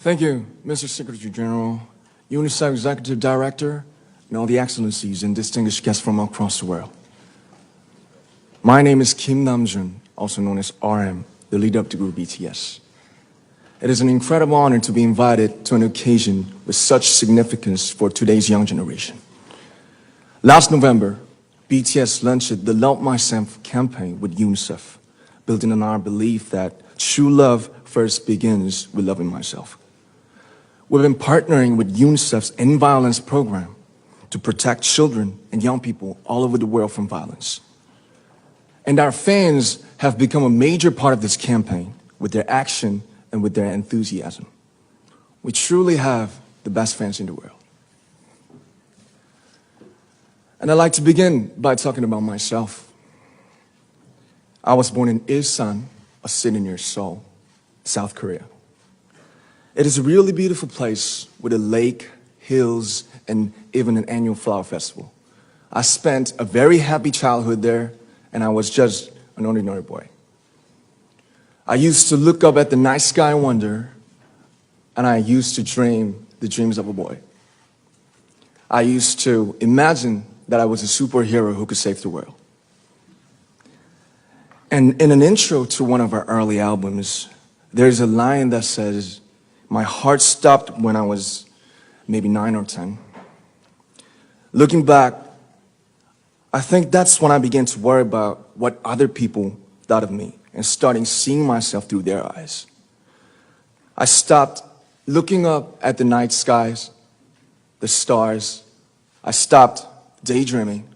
Thank you, Mr. Secretary General, UNICEF Executive Director, and all the excellencies and distinguished guests from across the world. My name is Kim Namjoon, also known as RM, the leader of the group BTS. It is an incredible honor to be invited to an occasion with such significance for today's young generation. Last November, BTS launched the Love Myself campaign with UNICEF, building on our belief that true love first begins with loving myself. We've been partnering with UNICEF's End Violence program to protect children and young people all over the world from violence. And our fans have become a major part of this campaign with their action and with their enthusiasm. We truly have the best fans in the world. And I'd like to begin by talking about myself. I was born in Ilsan, a city near Seoul, South Korea. It is a really beautiful place with a lake, hills, and even an annual flower festival. I spent a very happy childhood there, and I was just an ordinary boy. I used to look up at the night sky and wonder, and I used to dream the dreams of a boy. I used to imagine that I was a superhero who could save the world. And in an intro to one of our early albums, there's a line that says, "My heart stopped when I was maybe 9 or 10. Looking back, I think that's when I began to worry about what other people thought of me and starting seeing myself through their eyes. I stopped looking up at the night skies, the stars. I stopped daydreaming.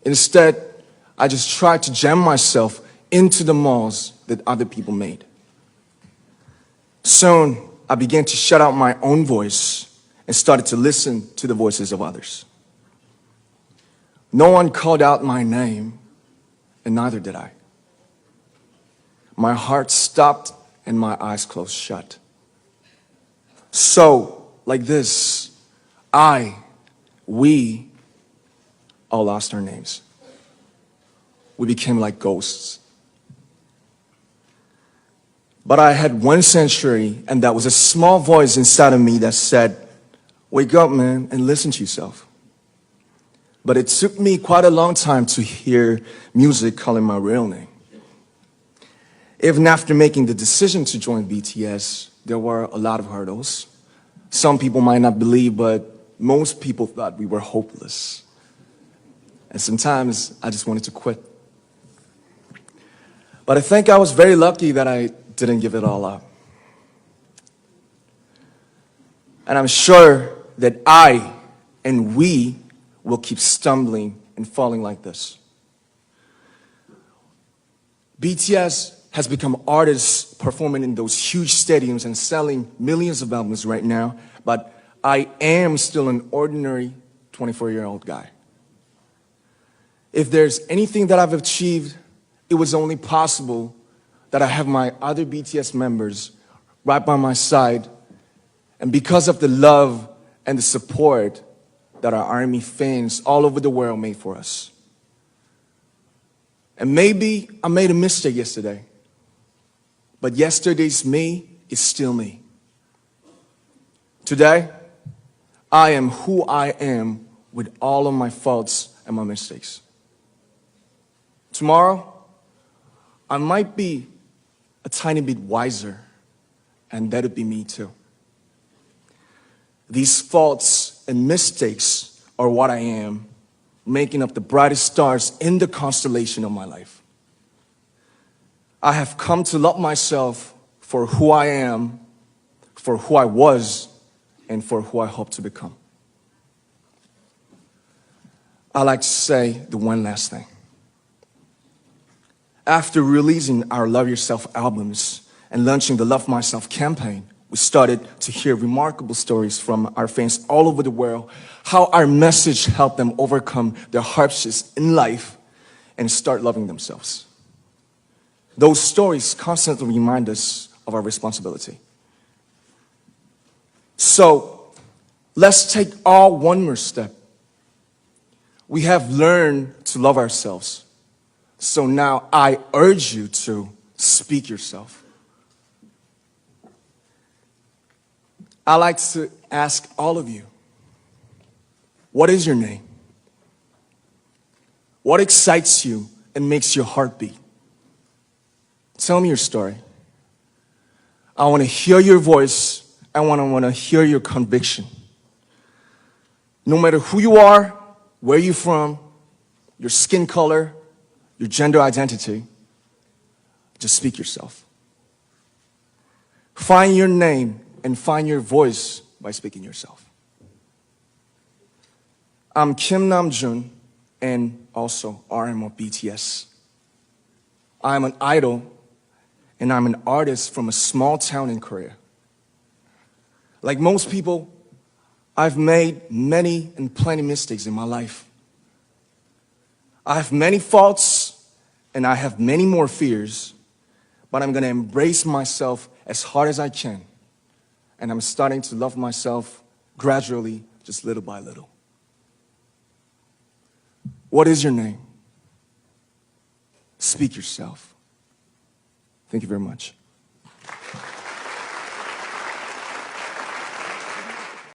Instead, I just tried to jam myself into the malls that other people made. Soon, I began to shut out my own voice and started to listen to the voices of others. No one called out my name, and neither did I. My heart stopped and my eyes closed shut. So, like this, we all lost our names. We became like ghosts. But I had one sanctuary, and that was a small voice inside of me that said, "Wake up, man, and listen to yourself." But it took me quite a long time to hear music calling my real name. Even after making the decision to join BTS, there were a lot of hurdles. Some people might not believe, but most people thought we were hopeless. And sometimes I just wanted to quit. But I think I was very lucky that I didn't give it all up. And I'm sure that I and we will keep stumbling and falling like this. BTS has become artists performing in those huge stadiums and selling millions of albums right now, but I am still an ordinary 24-year-old guy. If there's anything that I've achieved, it was only possible that I have my other BTS members right by my side, and because of the love and the support that our ARMY fans all over the world made for us. And maybe I made a mistake yesterday, but yesterday's me is still me. Today, I am who I am with all of my faults and my mistakes. Tomorrow, I might be a tiny bit wiser, and that'd be me too. These faults and mistakes are what I am, making up the brightest stars in the constellation of my life. I have come to love myself for who I am, for who I was, and for who I hope to become. I'd like to say the one last thing. After releasing our Love Yourself albums and launching the Love Myself campaign, we started to hear remarkable stories from our fans all over the world, how our message helped them overcome their hardships in life and start loving themselves. Those stories constantly remind us of our responsibility. So, let's take all one more step. We have learned to love ourselves. So now I urge you to speak yourself. I like to ask all of you, what is your name? What excites you and makes your heart beat? Tell me your story. I want to hear your voice. I want to hear your conviction. No matter who you are, where you're from, your skin color, your gender identity, just speak yourself. Find your name and find your voice by speaking yourself. I'm Kim Namjoon and also RM of BTS. I'm an idol and I'm an artist from a small town in Korea. Like most people, I've made many and plenty mistakes in my life. I have many faults and I have many more fears, but I'm going to embrace myself as hard as I can. And I'm starting to love myself gradually, just little by little. What is your name? Speak yourself. Thank you very much.